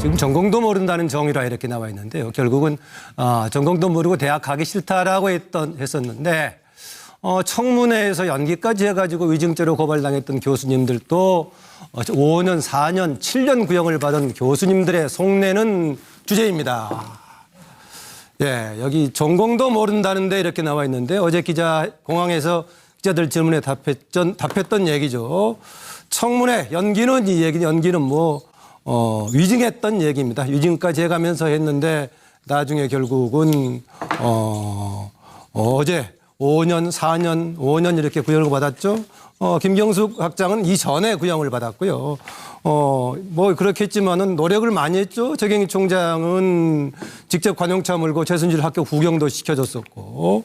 지금 전공도 모른다는 정의라 이렇게 나와 있는데요. 결국은 전공도 모르고 대학 가기 싫다라고 했었는데 청문회에서 연기까지 해가지고 위증죄로 고발당했던 교수님들도 5년, 4년, 7년 구형을 받은 교수님들의 속내는 주제입니다. 예, 여기 전공도 모른다는데 이렇게 나와 있는데 어제 공항에서 기자들 질문에 답했던 얘기죠. 청문회 연기는 위증했던 얘기입니다. 위증까지 해가면서 했는데 나중에 결국은 어제 5년, 4년, 5년 이렇게 구형을 받았죠. 김경숙 학장은 이전에 구형을 받았고요. 그렇겠지만은 노력을 많이 했죠. 최경희 총장은 직접 관용차 몰고 최순실 학교 구경도 시켜줬었고,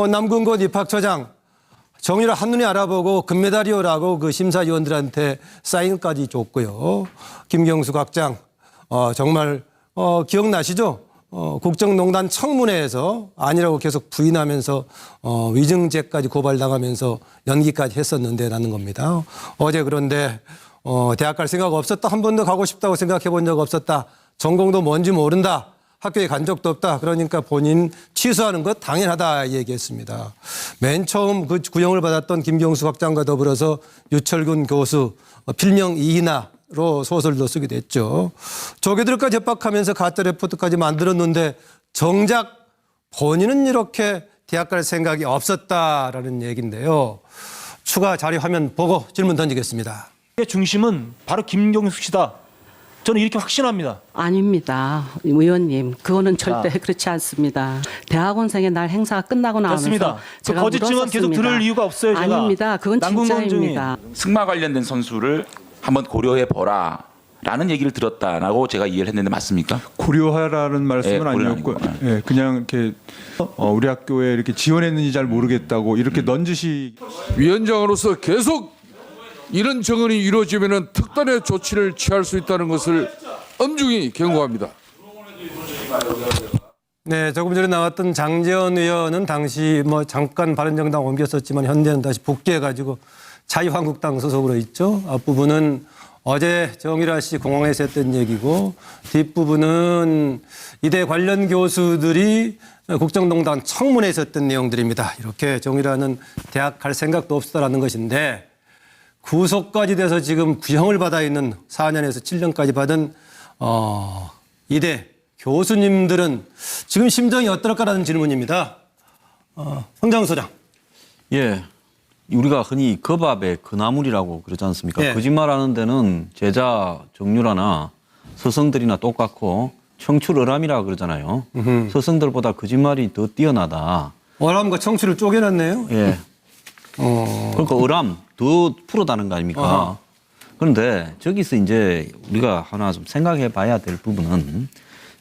남궁건 입학처장 정의를 한눈에 알아보고 금메달이오라고 그 심사위원들한테 사인까지 줬고요. 김경숙 학장, 정말, 기억나시죠? 국정농단 청문회에서 아니라고 계속 부인하면서 위증죄까지 고발당하면서 연기까지 했었는데라는 겁니다. 어제 그런데 대학 갈 생각 없었다. 한 번도 가고 싶다고 생각해 본 적 없었다. 전공도 뭔지 모른다. 학교에 간 적도 없다. 그러니까 본인 취소하는 것 당연하다 얘기했습니다. 맨 처음 그 구형을 받았던 김경숙 학장과 더불어서 유철균 교수 필명 이희나로 소설도 쓰게 됐죠. 조교들과 접박하면서 가짜 레포트까지 만들었는데 정작 본인은 이렇게 대학 갈 생각이 없었다라는 얘기인데요. 추가 자료 화면 보고 질문 던지겠습니다. 중심은 바로 김경숙 씨다. 저는 이렇게 확신합니다. 아닙니다. 의원님. 그거는 절대 그렇지 않습니다. 대학원생의 날 행사가 끝나고 나면서 됐습니다. 제가 거짓 증언 계속 들을 이유가 없어요. 제가. 아닙니다. 그건 진짜입니다. 승마 관련된 선수를 한번 고려해 보라. 라는 얘기를 들었다라고 제가 이해를 했는데 맞습니까? 고려하라는 말씀은 아니었고, 예, 그냥 이렇게 우리 학교에 이렇게 지원했는지 잘 모르겠다고 이렇게 넌지시. 위원장으로서 계속 이런 정언이 이루어지면 특단의 조치를 취할 수 있다는 것을 엄중히 경고합니다. 네, 조금 전에 나왔던 장제원 의원은 당시 잠깐 바른정당 옮겼었지만 현재는 다시 복귀해가지고 자유한국당 소속으로 있죠. 앞부분은 어제 정유라 씨 공항에서 했던 얘기고 뒷부분은 이대 관련 교수들이 국정농단 청문회에서 했던 내용들입니다. 이렇게 정유라는 대학 갈 생각도 없었다라는 것인데 구속까지 돼서 지금 구형을 받아 있는 4년에서 7년까지 받은 이대 교수님들은 지금 심정이 어떨까라는 질문입니다. 황장우 소장. 예. 우리가 흔히 거밥의 그나물이라고 그러지 않습니까? 예. 거짓말하는 데는 제자 정유라나 서성들이나 똑같고 청출어람이라 그러잖아요. 서성들보다 거짓말이 더 뛰어나다. 어람과 청취를 쪼개놨네요. 예. 그러니까 어람 더 프로다는 거 아닙니까? 그런데 저기서 이제 우리가 하나 좀 생각해 봐야 될 부분은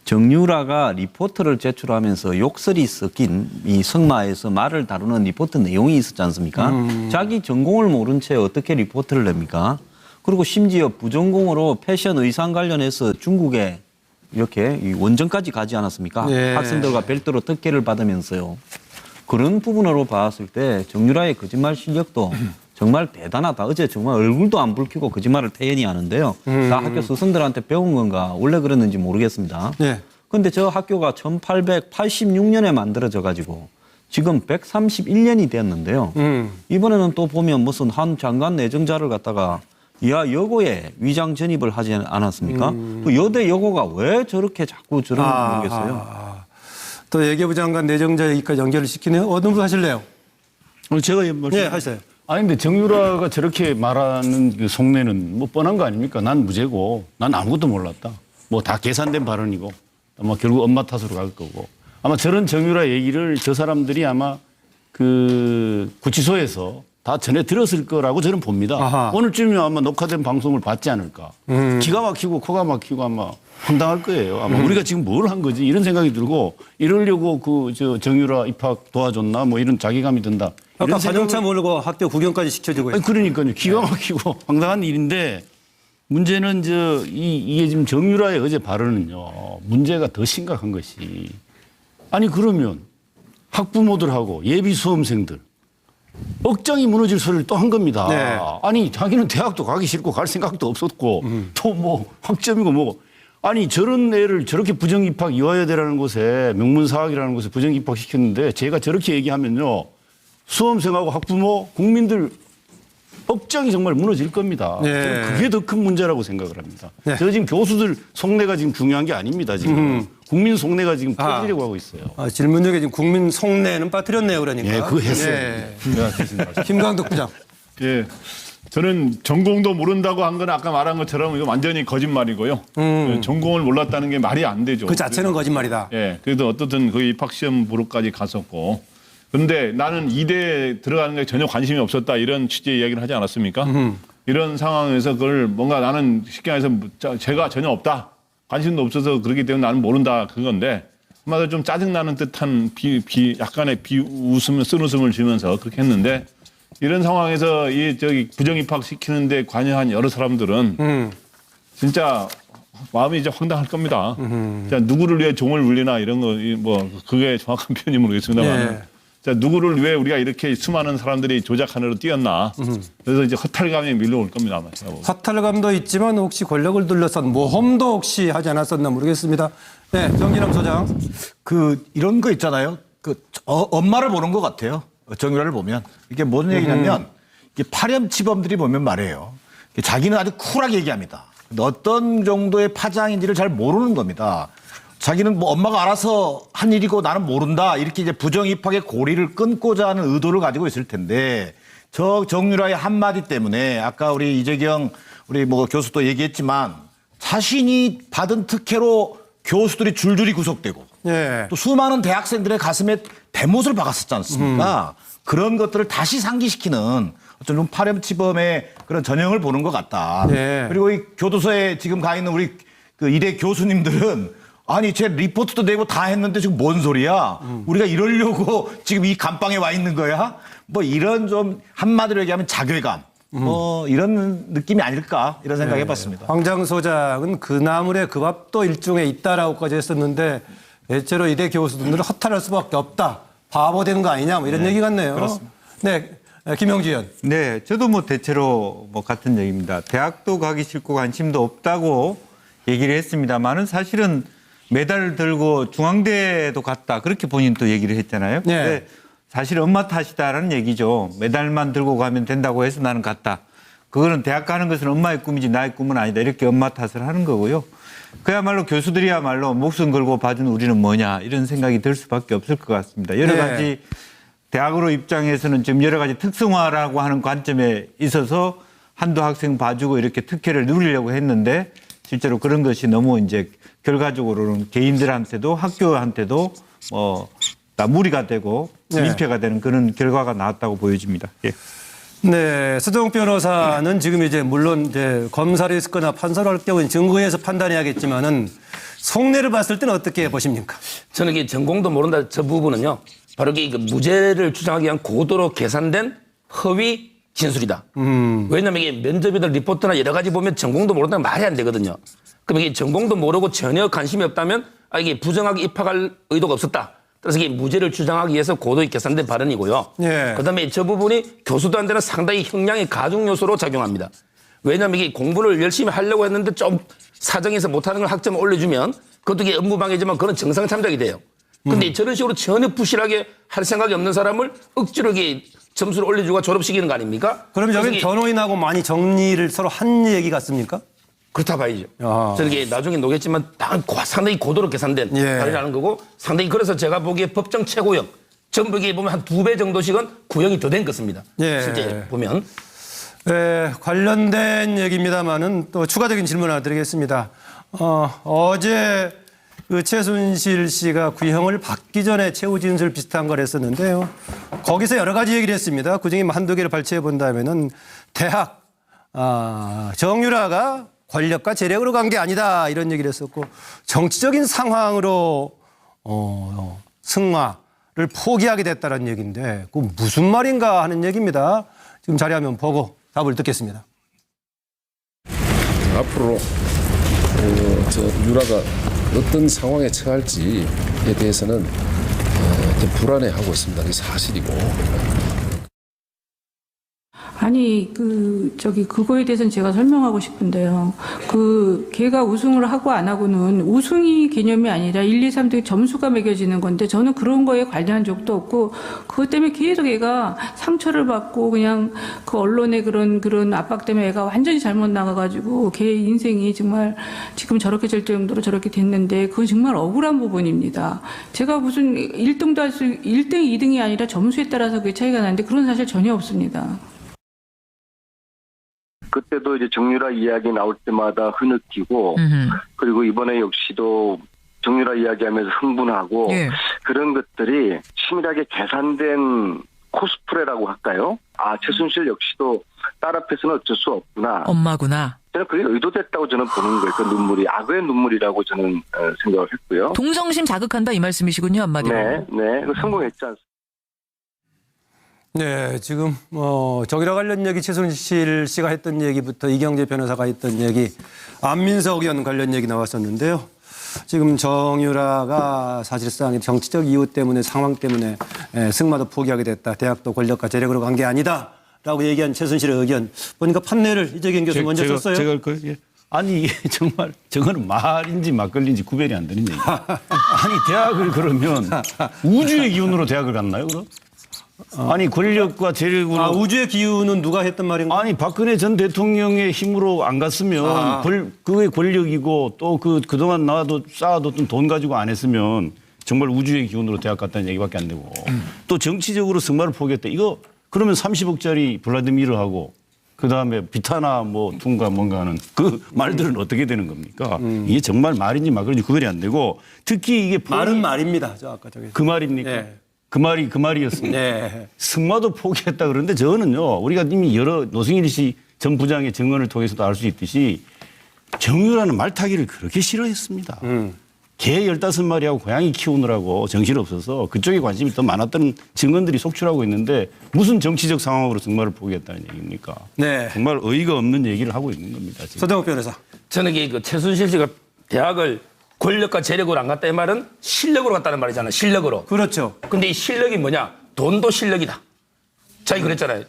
정유라가 리포트를 제출하면서 욕설이 섞인 이 성마에서 말을 다루는 리포트 내용이 있었지 않습니까? 자기 전공을 모른 채 어떻게 리포트를 냅니까? 그리고 심지어 부전공으로 패션 의상 관련해서 중국에 이렇게 원정까지 가지 않았습니까? 네. 학생들과 별도로 특혜를 받으면서요. 그런 부분으로 봤을 때 정유라의 거짓말 실력도 정말 대단하다. 어제 정말 얼굴도 안 붉히고 거짓말을 태연히 하는데요. 다 학교 스승들한테 배운 건가 원래 그랬는지 모르겠습니다. 그런데 저 학교가 1886년에 만들어져 가지고 지금 131년이 됐는데요. 이번에는 또 보면 무슨 한 장관 내정자를 갖다가 여고에 위장 전입을 하지 않았습니까? 그 여대 여고가 왜 저렇게 자꾸 저러는지 모르겠어요. 또 예교부 장관 내정자 얘기까지 연결을 시키네요. 어느 분 하실래요? 제가 네, 하세요. 아니 근데 정유라가 저렇게 말하는 그 속내는 뭐 뻔한 거 아닙니까? 난 무죄고 난 아무것도 몰랐다. 뭐 다 계산된 발언이고 아마 결국 엄마 탓으로 갈 거고 아마 저런 정유라 얘기를 저 사람들이 아마 그 구치소에서 다 전해 들었을 거라고 저는 봅니다. 아하. 오늘쯤이면 아마 녹화된 방송을 받지 않을까. 기가 막히고 코가 막히고 아마 황당할 거예요. 아마 우리가 지금 뭘 한 거지 이런 생각이 들고 이러려고 그 저 정유라 입학 도와줬나 뭐 이런 자괴감이 든다. 아까 관용차 몰고 학교 구경까지 시켜주고 있어요. 그러니까요. 기가 막히고 황당한 일인데 문제는 이게 지금 정유라의 어제 발언은요. 문제가 더 심각한 것이 아니 그러면 학부모들하고 예비 수험생들 억장이 무너질 소리를 또 한 겁니다. 네. 아니 자기는 대학도 가기 싫고 갈 생각도 없었고 또 뭐 학점이고 뭐고 아니 저런 애를 저렇게 부정입학 이화여대라는 곳에 명문사학이라는 곳에 부정입학 시켰는데 제가 저렇게 얘기하면요. 수험생하고 학부모 국민들 억장이 정말 무너질 겁니다. 네. 저는 그게 더 큰 문제라고 생각을 합니다. 네. 저 지금 교수들 속내가 지금 중요한 게 아닙니다. 지금 국민 속내가 지금 터지려고 하고 있어요. 질문 중에 지금 국민 속내는 빠뜨렸네요, 그러니까. 예, 그거 했어요. 예. 네. 김광덕 부장. 예. 저는 전공도 모른다고 한 건 아까 말한 것처럼 이거 완전히 거짓말이고요. 전공을 몰랐다는 게 말이 안 되죠. 그 자체는 거짓말이다. 예. 그래도 어떻든 그 입학시험 보러까지 갔었고. 그런데 나는 이대에 들어가는 게 전혀 관심이 없었다 이런 취지의 이야기를 하지 않았습니까? 이런 상황에서 그걸 뭔가 나는 쉽게 말해서 제가 전혀 없다. 관심도 없어서 그렇기 때문에 나는 모른다 그건데 아마도 좀 짜증나는 듯한 약간의 쓴웃음을 지면서 그렇게 했는데 이런 상황에서 부정 입학 시키는데 관여한 여러 사람들은 진짜 마음이 이제 황당할 겁니다. 자, 누구를 위해 종을 울리나 이런 거 뭐 그게 정확한 표현이 모르겠습니다만. 네. 자, 누구를 왜 우리가 이렇게 수많은 사람들이 조작하느라 뛰었나. 그래서 이제 허탈감이 밀려올 겁니다. 아마 제가 보기엔. 허탈감도 있지만 혹시 권력을 둘러싼 모험도 혹시 하지 않았었나 모르겠습니다. 네, 정진남 소장. 이런 거 있잖아요. 엄마를 보는 것 같아요. 정유라를 보면. 이게 무슨 얘기냐면, 이게 파렴치범들이 보면 말이에요. 자기는 아주 쿨하게 얘기합니다. 근데 어떤 정도의 파장인지를 잘 모르는 겁니다. 자기는 뭐 엄마가 알아서 한 일이고 나는 모른다. 이렇게 이제 부정입학의 고리를 끊고자 하는 의도를 가지고 있을 텐데, 저 정유라의 한마디 때문에 아까 우리 이재경 우리 뭐 교수도 얘기했지만 자신이 받은 특혜로 교수들이 줄줄이 구속되고 예. 또 수많은 대학생들의 가슴에 대못을 박았었지 않습니까? 그런 것들을 다시 상기시키는 어떤 좀 파렴치범의 그런 전형을 보는 것 같다. 네. 그리고 이 교도소에 지금 가 있는 우리 그 이대 교수님들은 아니 제 리포트도 내고 다 했는데 지금 뭔 소리야? 우리가 이러려고 지금 이 감방에 와 있는 거야? 뭐 이런 좀 한마디로 얘기하면 자괴감. 뭐 이런 느낌이 아닐까 이런 생각 해봤습니다. 황장 소장은 그 나물에 그 밥도 일종에 있다라고까지 했었는데 대체로 이대 교수들은 허탈할 수밖에 없다. 바보 되는 거 아니냐 뭐 이런 얘기 같네요. 그렇습니다. 네, 김영주 의원. 네, 저도 뭐 대체로 뭐 같은 얘기입니다. 대학도 가기 싫고 관심도 없다고 얘기를 했습니다만은 사실은 메달을 들고 중앙대도 갔다 그렇게 본인 또 얘기를 했잖아요. 네. 네. 사실 엄마 탓이다라는 얘기죠. 메달만 들고 가면 된다고 해서 나는 갔다. 그거는 대학 가는 것은 엄마의 꿈이지 나의 꿈은 아니다. 이렇게 엄마 탓을 하는 거고요. 그야말로 교수들이야말로 목숨 걸고 봐준 우리는 뭐냐 이런 생각이 들 수밖에 없을 것 같습니다. 여러 네. 가지 대학으로 입장에서는 지금 여러 가지 특성화라고 하는 관점에 있어서 한두 학생 봐주고 이렇게 특혜를 누리려고 했는데 실제로 그런 것이 너무 이제 결과적으로는 개인들한테도 학교한테도 다 무리가 되고 네. 민폐가 되는 그런 결과가 나왔다고 보여집니다. 예. 네, 서정 변호사는 지금 이제 물론 이제 검사를 했거나 판사를 할 경우는 증거에서 판단해야겠지만은 속내를 봤을 때는 어떻게 보십니까? 저는 이게 전공도 모른다 저 부분은요. 바로 이게 문제를 주장하기 위한 고도로 계산된 허위 진술이다. 왜냐하면 이게 면접이든 리포트나 여러 가지 보면 전공도 모른다는 말이 안 되거든요. 그럼 이게 전공도 모르고 전혀 관심이 없다면 이게 부정하게 입학할 의도가 없었다. 그래서 이게 무죄를 주장하기 위해서 고도히 계산된 발언이고요. 예. 그다음에 저 부분이 교수들한테는 상당히 형량의 가중 요소로 작용합니다. 왜냐하면 이게 공부를 열심히 하려고 했는데 좀 사정에서 못하는 걸 학점을 올려주면 그것도 이게 업무방해지만 그건 정상 참작이 돼요. 근데 저런 식으로 전혀 부실하게 할 생각이 없는 사람을 억지로 이게 점수를 올려주고 졸업시키는 거 아닙니까? 그럼 여기 변호인하고 많이 정리를 서로 한 얘기 같습니까? 그렇다 봐야죠. 아. 저렇게 나중에 노겠지만 상당히 고도로 계산된 예. 발언이라는 거고 상당히 그래서 제가 보기에 법정 최고형 전부 이게 보면 한 2배 정도씩은 구형이 더 된 것입니다. 예. 실제 보면. 네, 관련된 얘기입니다만은 또 추가적인 질문 하나 드리겠습니다. 어제 그 최순실 씨가 구형을 받기 전에 최후 진술 비슷한 걸 했었는데요. 거기서 여러 가지 얘기를 했습니다. 그중에 한두 개를 발췌해 본다면은 대학 정유라가 권력과 재력으로 간 게 아니다 이런 얘기를 했었고 정치적인 상황으로 승마를 포기하게 됐다는 얘기인데 그 무슨 말인가 하는 얘기입니다. 지금 자료화면 보고 답을 듣겠습니다. 앞으로 저 유라가 어떤 상황에 처할지에 대해서는 좀 불안해하고 있습니다. 그게 사실이고. 아니 그거에 대해서는 제가 설명하고 싶은데요. 걔가 우승을 하고 안 하고는 우승이 개념이 아니라 1, 2, 3 등 점수가 매겨지는 건데 저는 그런 거에 관여한 적도 없고 그것 때문에 계속 얘가 상처를 받고 그냥 그 언론의 그런 압박 때문에 애가 완전히 잘못 나가가지고 걔 인생이 정말 지금 저렇게 될 정도로 저렇게 됐는데 그건 정말 억울한 부분입니다. 제가 무슨 1등, 2등이 아니라 점수에 따라서 그게 차이가 나는데 그런 사실 전혀 없습니다. 그때도 이제 정유라 이야기 나올 때마다 흐느끼고 그리고 이번에 역시도 정유라 이야기하면서 흥분하고 예. 그런 것들이 치밀하게 계산된 코스프레라고 할까요? 최순실 역시도 딸 앞에서는 어쩔 수 없구나. 엄마구나. 저는 그게 의도됐다고 저는 보는 거예요. 그 눈물이 악의 눈물이라고 저는 생각을 했고요. 동정심 자극한다 이 말씀이시군요, 한마디로. 네. 성공했지 않습니까? 네, 지금 정유라 관련 얘기 최순실 씨가 했던 얘기부터 이경재 변호사가 했던 얘기, 안민석 의원 관련 얘기 나왔었는데요. 지금 정유라가 사실상 정치적 이유 때문에 상황 때문에 승마도 포기하게 됐다. 대학도 권력과 재력으로 간 게 아니다. 라고 얘기한 최순실의 의견. 보니까 판례를 이재경 교수 먼저 썼어요. 제가 할 거예요. 예. 아니 이게 정말 저거는 말인지 막걸리인지 구별이 안 되는 얘기예요. 아니 대학을 그러면 우주의 기운으로 대학을 갔나요 그럼? 아니 권력과 재력으로 우주의 기운은 누가 했던 말인가? 아니 박근혜 전 대통령의 힘으로 안 갔으면 그게 권력이고 또 그동안 나와도 쌓아뒀던 돈 가지고 안 했으면 정말 우주의 기운으로 대학 갔다는 얘기밖에 안 되고 또 정치적으로 승마를 포기했다. 이거 그러면 30억짜리 블라디미르하고 그다음에 비타나 뭐 퉁가 뭔가 하는 그 말들은 어떻게 되는 겁니까? 이게 정말 말인지 막걸리인지 구별이 안 되고 특히 이게 말은 말입니다. 저 아까 저기. 그 말입니까? 네. 그 말이었습니다. 네. 승마도 포기했다 그러는데 저는요 우리가 이미 여러 노승일 씨 전 부장의 증언을 통해서도 알 수 있듯이 정유라는 말타기를 그렇게 싫어했습니다. 개 15마리하고 고양이 키우느라고 정신없어서 그쪽에 관심이 더 많았던 증언들이 속출하고 있는데 무슨 정치적 상황으로 승마를 포기했다는 얘기입니까? 네. 정말 어이가 없는 얘기를 하고 있는 겁니다. 지금. 서정욱 변호사. 저는 이게 최순실 씨가 대학을 권력과 재력으로 안 갔다 이 말은 실력으로 갔다는 말이잖아요. 실력으로. 그렇죠. 근데 이 실력이 뭐냐? 돈도 실력이다. 자기 그랬잖아요.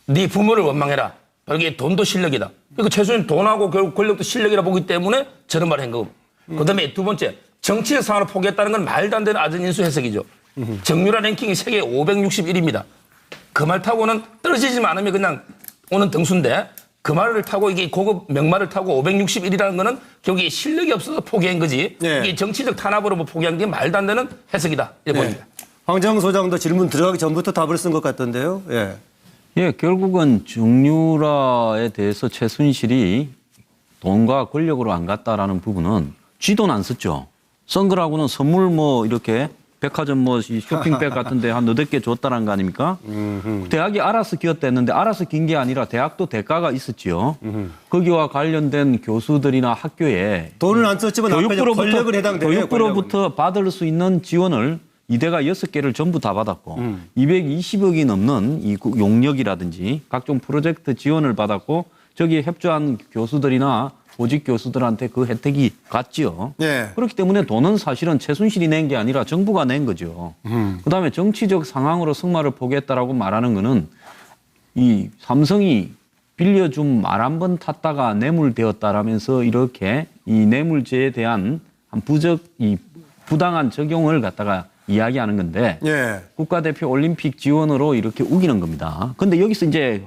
네 부모를 원망해라. 이게 돈도 실력이다. 그러니까 최순실 돈하고 결국 권력도 실력이라 보기 때문에 저런 말을 한 거고. 그다음에 두 번째 정치적 상황을 포기했다는 건 말도 안 되는 아전인수 해석이죠. 정유라 랭킹이 세계 561입니다. 그 말 타고는 떨어지지만 않으면 그냥 오는 등수인데 그 말을 타고 이게 고급 명말을 타고 561이라는 거는 결국에 실력이 없어서 포기한 거지. 네. 이게 정치적 탄압으로 뭐 포기한 게 말도 안 되는 해석이다. 이렇게 봅니다. 황정 소장도 질문 들어가기 전부터 답을 쓴 것 같던데요. 예. 예, 결국은 정유라에 대해서 최순실이 돈과 권력으로 안 갔다라는 부분은 쥐돈 안 썼죠. 쓴 거라고는 선물 뭐 이렇게 백화점 뭐 쇼핑백 같은 데 한 너댓 개 줬다는 거 아닙니까? 대학이 알아서 기었다 했는데 알아서 긴 게 아니라 대학도 대가가 있었지요. 거기와 관련된 교수들이나 학교에 돈을 안 썼지만 권력을 해당돼요. 교육부로부터 받을 수 있는 지원을 이대가 6개를 전부 다 받았고 220억이 넘는 이 용역이라든지 각종 프로젝트 지원을 받았고 저기에 협조한 교수들이나 보직 교수들한테 그 혜택이 갔지요. 네. 그렇기 때문에 돈은 사실은 최순실이 낸 게 아니라 정부가 낸 거죠. 그다음에 정치적 상황으로 승마를 포기했다라고 말하는 거는 이 삼성이 빌려준 말 한 번 탔다가 뇌물되었다라면서 이렇게 이 뇌물죄에 대한 한 부당한 적용을 갖다가 이야기하는 건데 예. 국가대표 올림픽 지원으로 이렇게 우기는 겁니다. 근데 여기서 이제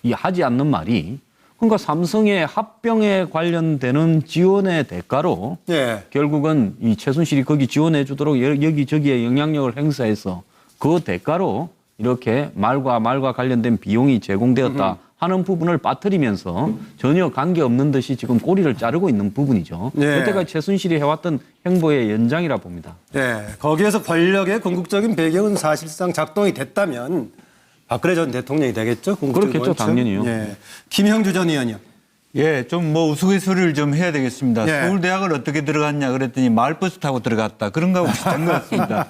이 하지 않는 말이 그러니까 삼성의 합병에 관련되는 지원의 대가로 예. 결국은 이 최순실이 거기 지원해 주도록 여기저기에 영향력을 행사해서 그 대가로 이렇게 말과 관련된 비용이 제공되었다 하는 부분을 빠뜨리면서 전혀 관계없는 듯이 지금 꼬리를 자르고 있는 부분이죠. 예. 그때까지 최순실이 해왔던 행보의 연장이라 봅니다. 예. 거기에서 권력의 궁극적인 배경은 사실상 작동이 됐다면 박근혜 전 대통령이 되겠죠? 그렇겠죠, 원칙. 당연히요. 예. 김형주 전 의원이요. 예, 좀 뭐 우스갯소리를 좀 해야 되겠습니다. 예. 서울대학을 어떻게 들어갔냐 그랬더니 마을버스 타고 들어갔다. 그런 거하고 비슷한 것 같습니다.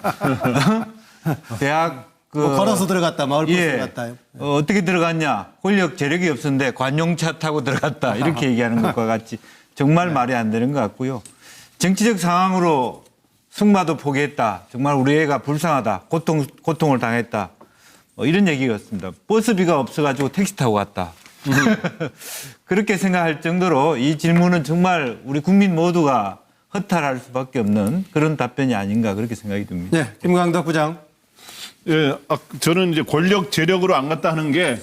대학 걸어서 들어갔다, 마을버스 들어갔다. 어떻게 들어갔냐? 권력 재력이 없었는데 관용차 타고 들어갔다. 이렇게 얘기하는 것과 같이 정말 말이 안 되는 것 같고요. 정치적 상황으로 승마도 포기했다. 정말 우리 애가 불쌍하다. 고통을 당했다. 이런 얘기였습니다. 버스비가 없어가지고 택시 타고 갔다. 그렇게 생각할 정도로 이 질문은 정말 우리 국민 모두가 허탈할 수밖에 없는 그런 답변이 아닌가 그렇게 생각이 듭니다. 네, 김광덕 부장. 예, 저는 이제 권력 재력으로 안 갔다 하는 게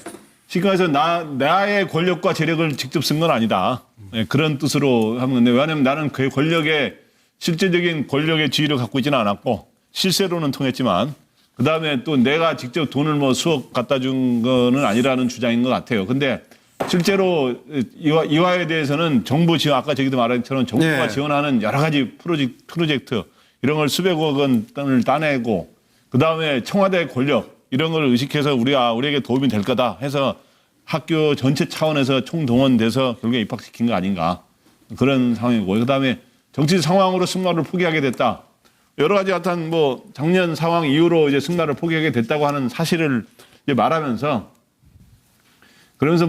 지금 해서 나의 권력과 재력을 직접 쓴 건 아니다. 예, 그런 뜻으로 하는 건데 왜냐하면 나는 그 실제적인 권력의 지위를 갖고 있지는 않았고 실세로는 통했지만 그다음에 또 내가 직접 돈을 뭐 수억 갖다 준 거는 아니라는 주장인 것 같아요. 근데 실제로 이화에 대해서는 정부 지원, 아까 저기도 말한 것처럼 정부가 지원하는 여러 가지 프로젝트 이런 걸 수백억 원을 따내고 그다음에 청와대 권력 이런 걸 의식해서 우리에게 도움이 될 거다 해서 학교 전체 차원에서 총동원돼서 결국에 입학시킨 거 아닌가 그런 상황이고 그다음에 정치 상황으로 승마를 포기하게 됐다. 여러 가지 어떤 뭐 작년 상황 이후로 이제 승마를 포기하게 됐다고 하는 사실을 이제 말하면서 그러면서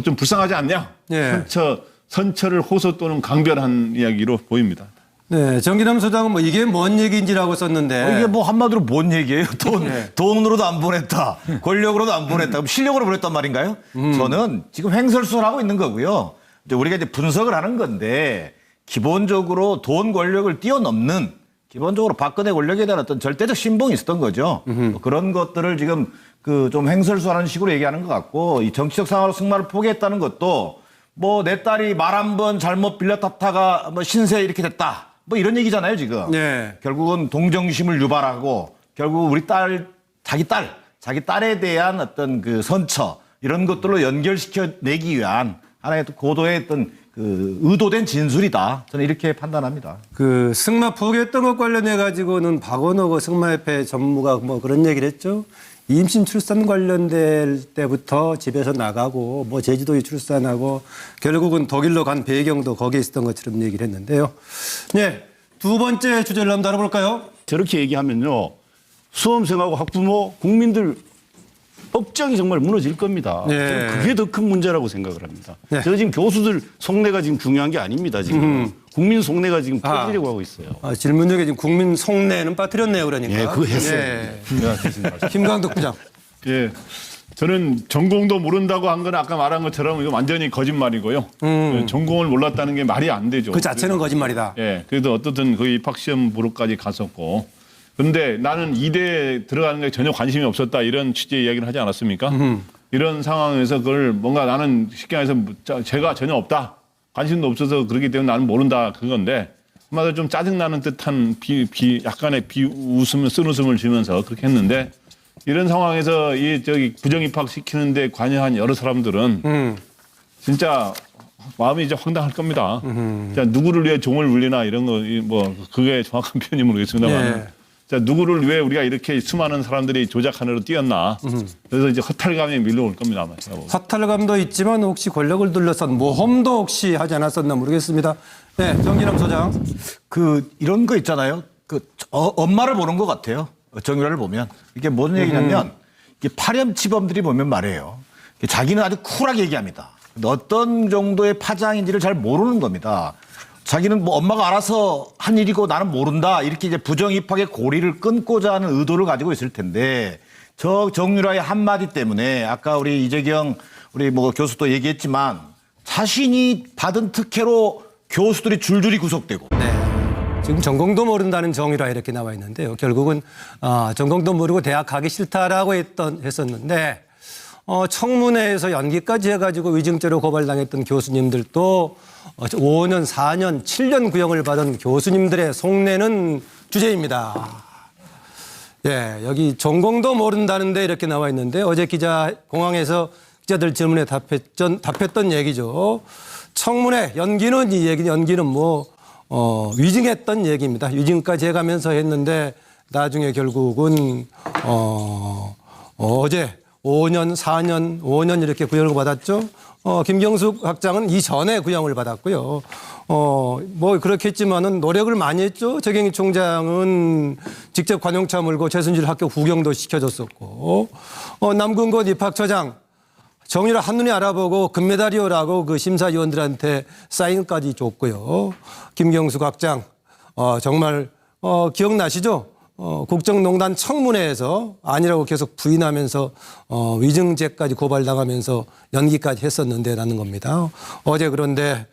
좀 불쌍하지 않냐? 선처를 호소 또는 강변한 이야기로 보입니다. 네, 정기남 소장은 뭐 이게 뭔 얘기인지라고 썼는데 이게 뭐 한마디로 뭔 얘기예요? 돈으로도 안 보냈다, 권력으로도 안 보냈다, 그럼 실력으로 보냈단 말인가요? 저는 지금 횡설수설하고 있는 거고요. 이제 우리가 이제 분석을 하는 건데 기본적으로 돈 권력을 뛰어넘는 기본적으로 박근혜 권력에 대한 어떤 절대적 신봉이 있었던 거죠. 그런 것들을 지금 좀 횡설수설하는 식으로 얘기하는 것 같고 이 정치적 상황으로 승마를 포기했다는 것도 뭐 내 딸이 말 한 번 잘못 빌려 탔다가 뭐 신세 이렇게 됐다. 뭐 이런 얘기잖아요, 지금. 네. 결국은 동정심을 유발하고 결국 자기 딸에 대한 어떤 그 선처 이런 것들로 연결시켜 내기 위한 하나의 또 고도의 어떤 그 의도된 진술이다. 저는 이렇게 판단합니다. 그 승마 포기했던 것 관련해 가지고는 박원호 승마협회 전무가 뭐 그런 얘기를 했죠. 임신 출산 관련될 때부터 집에서 나가고 뭐 제주도에 출산하고 결국은 독일로 간 배경도 거기에 있었던 것처럼 얘기를 했는데요. 네, 두 번째 주제를 한번 다뤄볼까요? 저렇게 얘기하면요. 수험생하고 학부모, 국민들 업장이 정말 무너질 겁니다. 네. 그게 더 큰 문제라고 생각을 합니다. 네. 저 지금 교수들 속내가 지금 중요한 게 아닙니다. 지금 국민 속내가 지금 터지려고 하고 있어요. 질문 중에 지금 국민 속내는 빠뜨렸네요, 그러니까. 예, 그거 했어요. 네. 김광덕 부장. 예, 저는 전공도 모른다고 한 건 아까 말한 것처럼 이거 완전히 거짓말이고요. 전공을 몰랐다는 게 말이 안 되죠. 그 자체는 거짓말이다. 예, 그래도 어떻든 그 입학시험 보러까지 갔었고. 그런데 나는 이대에 들어가는 게 전혀 관심이 없었다 이런 취지의 이야기를 하지 않았습니까? 이런 상황에서 그걸 뭔가 나는 쉽게 말해서 제가 전혀 없다. 관심도 없어서 그렇기 때문에 나는 모른다 그건데 한마디로 좀 짜증나는 듯한 약간의 쓴웃음을 지면서 그렇게 했는데 이런 상황에서 부정 입학시키는데 관여한 여러 사람들은 진짜 마음이 이제 황당할 겁니다. 자, 누구를 위해 종을 울리나 이런 거 뭐 그게 정확한 표현이 모르겠습니다만 자, 누구를 위해 우리가 이렇게 수많은 사람들이 조작하느라 뛰었나. 그래서 이제 허탈감이 밀려올 겁니다. 아마. 허탈감도 있지만 혹시 권력을 둘러싼 모험도 혹시 하지 않았었나 모르겠습니다. 네, 정기남 소장. 이런 거 있잖아요. 엄마를 보는 것 같아요. 정유라를 보면. 이게 무슨 얘기냐면 이게 파렴치범들이 보면 말이에요. 자기는 아주 쿨하게 얘기합니다. 어떤 정도의 파장인지를 잘 모르는 겁니다. 자기는 뭐 엄마가 알아서 한 일이고 나는 모른다. 이렇게 이제 부정 입학의 고리를 끊고자 하는 의도를 가지고 있을 텐데 저 정유라의 한마디 때문에 아까 우리 이재경 우리 뭐 교수도 얘기했지만 자신이 받은 특혜로 교수들이 줄줄이 구속되고. 네. 지금 전공도 모른다는 정유라 이렇게 나와 있는데요. 결국은 전공도 모르고 대학 가기 싫다라고 했었는데 청문회에서 연기까지 해가지고 위증죄로 고발당했던 교수님들도 5년, 4년, 7년 구형을 받은 교수님들의 속내는 주제입니다. 예, 여기 전공도 모른다는데 이렇게 나와 있는데 어제 공항에서 기자들 질문에 답했던 얘기죠. 청문회 연기는 연기는 위증했던 얘기입니다. 위증까지 해가면서 했는데 나중에 결국은 어제 5년, 4년, 5년 이렇게 구형을 받았죠. 김경숙 학장은 이전에 구형을 받았고요. 그렇겠지만은 노력을 많이 했죠. 최경희 총장은 직접 관용차 몰고 최순실 학교 구경도 시켜줬었고, 남궁건 입학처장 정유라 한눈에 알아보고 금메달이오라고 그 심사위원들한테 사인까지 줬고요. 김경숙 학장, 정말, 기억나시죠? 국정농단 청문회에서 아니라고 계속 부인하면서 위증죄까지 고발당하면서 연기까지 했었는데라는 겁니다. 어제 그런데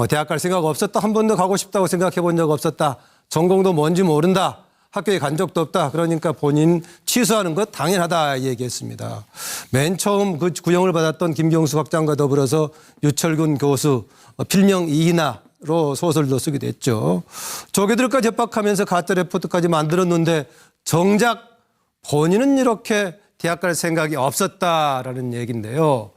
대학 갈 생각 없었다. 한 번도 가고 싶다고 생각해 본 적 없었다. 전공도 뭔지 모른다. 학교에 간 적도 없다. 그러니까 본인 취소하는 것 당연하다 얘기했습니다. 맨 처음 그 구형을 받았던 김경수 학장과 더불어서 유철균 교수 필명 이인아로 소설도 쓰게 됐죠. 조교들까지 협박하면서 가짜 레포트까지 만들었는데 정작 본인은 이렇게 대학 갈 생각이 없었다라는 얘기인데요.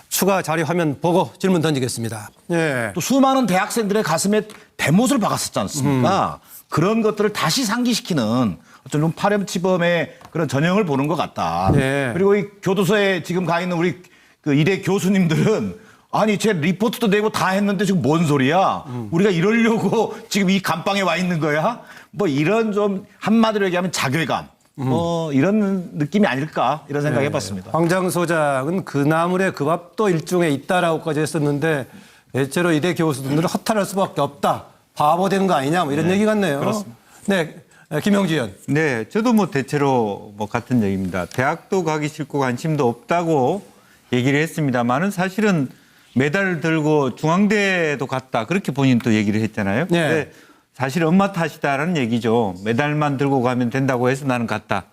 추가 자료 화면 보고 질문 던지겠습니다. 예. 또 수많은 대학생들의 가슴에 대못을 박았었지 않습니까? 그런 것들을 다시 상기시키는 어떤 파렴치범의 그런 전형을 보는 것 같다. 네. 그리고 이 교도소에 지금 가 있는 우리 그 이대 교수님들은 아니 제 리포트도 내고 다 했는데 지금 뭔 소리야? 우리가 이러려고 지금 이 감방에 와 있는 거야? 뭐 이런 좀 한마디로 얘기하면 자괴감. 뭐 이런 느낌이 아닐까 이런 생각 해봤습니다. 황장 소장은 그 나물에 그 밥도 일종에 있다라고까지 했었는데 대체로 이대 교수들은 허탈할 수밖에 없다. 바보 된 거 아니냐 뭐 이런 얘기 같네요. 그렇습니다. 네, 김영주 의원. 네, 저도 뭐 대체로 뭐 같은 얘기입니다. 대학도 가기 싫고 관심도 없다고 얘기를 했습니다만은 사실은 메달을 들고 중앙대도 갔다 그렇게 본인 또 얘기를 했잖아요. 네. 근데 사실 엄마 탓이다라는 얘기죠. 메달만 들고 가면 된다고 해서 나는 갔다.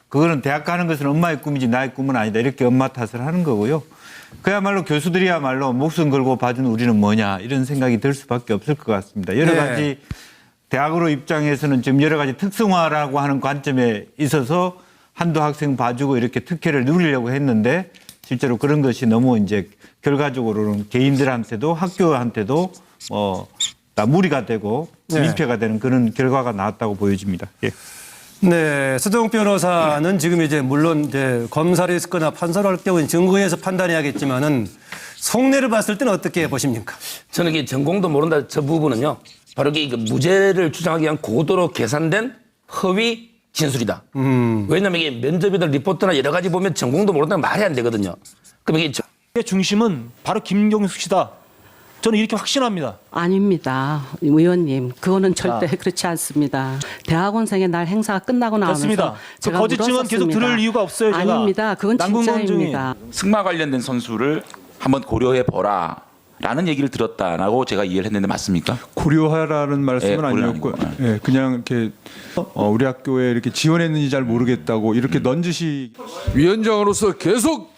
그거는 대학 가는 것은 엄마의 꿈이지 나의 꿈은 아니다. 이렇게 엄마 탓을 하는 거고요. 그야말로 교수들이야말로 목숨 걸고 봐준 우리는 뭐냐 이런 생각이 들 수밖에 없을 것 같습니다. 여러 가지 대학으로 입장에서는 지금 여러 가지 특성화라고 하는 관점에 있어서 한두 학생 봐주고 이렇게 특혜를 누리려고 했는데 실제로 그런 것이 너무 이제 결과적으로는 개인들한테도 학교한테도 다 무리가 되고 민폐가 되는 그런 결과가 나왔다고 보여집니다. 예. 네, 서정 변호사는 지금 이제 물론 이제 검사를 했거나 판사를 할 경우는 증거에서 판단해야겠지만은 속내를 봤을 때는 어떻게 보십니까? 저는 이게 전공도 모른다 저 부분은요. 바로 이게 무죄를 주장하기 위한 고도로 계산된 허위 진술이다. 왜냐하면 이게 면접이든 리포트나 여러 가지 보면 전공도 모른다면 말이 안 되거든요. 그럼 이게 중심은 바로 김경숙 씨다. 저는 이렇게 확신합니다. 아닙니다. 의원님, 그거는 절대 그렇지 않습니다. 대학원생의 날 행사가 끝나고 나면서 됐습니다. 제가 거짓증은 계속 들을 이유가 없어요. 제가. 아닙니다. 그건 진짜입니다. 승마 관련된 선수를 한번 고려해 보라. 라는 얘기를 들었다라고 제가 이해를 했는데 맞습니까? 고려하라는 말씀은 아니었고, 예, 그냥 이렇게 우리 학교에 이렇게 지원했는지 잘 모르겠다고 이렇게 넌지시 위원장으로서 계속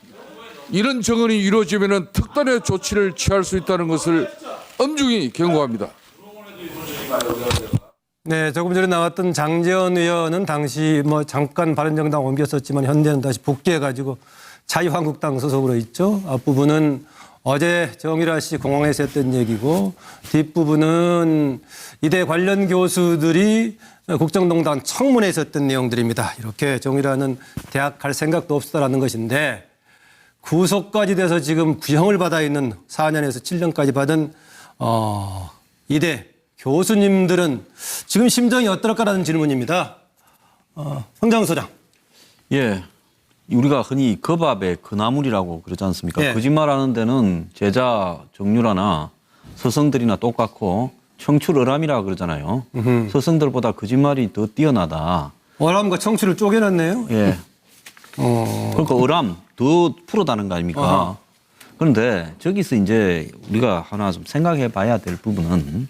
이런 정언이 이루어지면 특단의 조치를 취할 수 있다는 것을 엄중히 경고합니다. 네, 조금 전에 나왔던 장재원 의원은 당시 뭐 잠깐 바른정당 옮겼었지만 현재는 다시 복귀해가지고 자유한국당 소속으로 있죠. 앞부분은 어제 정유라 씨 공항에서 했던 얘기고 뒷부분은 이대 관련 교수들이 국정농단 청문회에서 했던 내용들입니다. 이렇게 정유라는 대학 갈 생각도 없었다라는 것인데 구속까지 돼서 지금 구형을 받아 있는 4년에서 7년까지 받은 이대 교수님들은 지금 심정이 어떨까라는 질문입니다. 황장 소장. 예. 우리가 흔히 거밥의 그나물이라고 그러지 않습니까? 예. 거짓말하는 데는 제자 정유라나 서성들이나 똑같고 청출어람이라고 그러잖아요. 서성들보다 거짓말이 더 뛰어나다. 어람과 청출을 쪼개놨네요. 예. 그러니까 어람 더 프로다는 거 아닙니까? 그런데 저기서 이제 우리가 하나 좀 생각해 봐야 될 부분은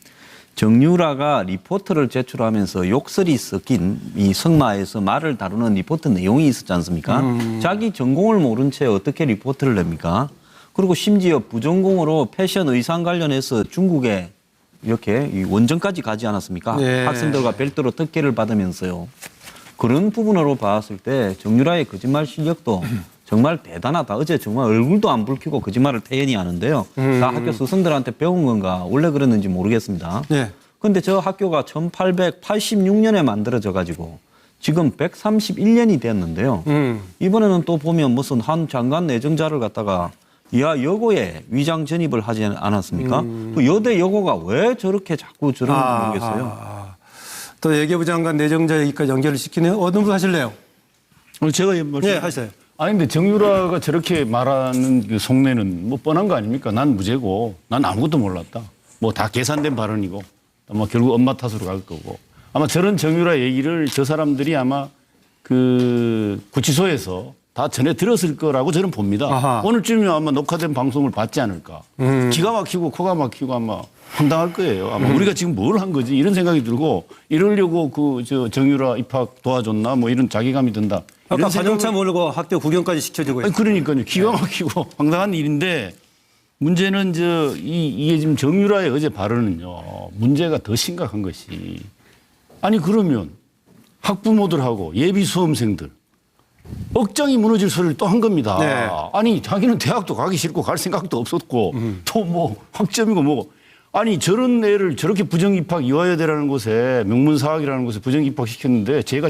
정유라가 리포트를 제출하면서 욕설이 섞인 이 성마에서 말을 다루는 리포트 내용이 있었지 않습니까? 자기 전공을 모른 채 어떻게 리포트를 냅니까? 그리고 심지어 부전공으로 패션 의상 관련해서 중국에 이렇게 원정까지 가지 않았습니까? 네. 학생들과 별도로 특혜를 받으면서요. 그런 부분으로 봤을 때 정유라의 거짓말 실력도 정말 대단하다. 어제 정말 얼굴도 안 붉히고 거짓말을 태연히 하는데요. 다 학교 스승들한테 배운 건가 원래 그랬는지 모르겠습니다. 그런데 저 학교가 1886년에 만들어져 가지고 지금 131년이 됐는데요. 이번에는 또 보면 무슨 한 장관 내정자를 갖다가 이하 여고에 위장 전입을 하지 않았습니까? 그 여대 여고가 왜 저렇게 자꾸 저러는지 모르겠어요. 또 예교부 장관 내정자 얘기까지 연결을 시키네요. 어느 분 하실래요? 제가 네, 하세요. 아니 근데 정유라가 저렇게 말하는 그 속내는 뭐 뻔한 거 아닙니까? 난 무죄고 난 아무것도 몰랐다. 뭐 다 계산된 발언이고 뭐 결국 엄마 탓으로 갈 거고 아마 저런 정유라 얘기를 저 사람들이 아마 그 구치소에서 다 전해 들었을 거라고 저는 봅니다. 아하. 오늘쯤이면 아마 녹화된 방송을 받지 않을까. 기가 막히고 코가 막히고 아마 황당할 거예요. 아마 우리가 지금 뭘 한 거지 이런 생각이 들고 이러려고 그 저 정유라 입학 도와줬나 뭐 이런 자괴감이 든다. 아까 이런 관용차 몰고 학교 구경까지 시켜주고 아니, 그러니까요. 기가 막히고 황당한 일인데 문제는 이게 지금 정유라의 어제 발언은요. 문제가 더 심각한 것이 아니 그러면 학부모들하고 예비 수험생들 억장이 무너질 소리를 또 한 겁니다. 네. 아니 자기는 대학도 가기 싫고 갈 생각도 없었고 또 뭐 학점이고 뭐고 아니 저런 애를 저렇게 부정입학 이화여대라는 곳에 명문사학이라는 곳에 부정입학 시켰는데 제가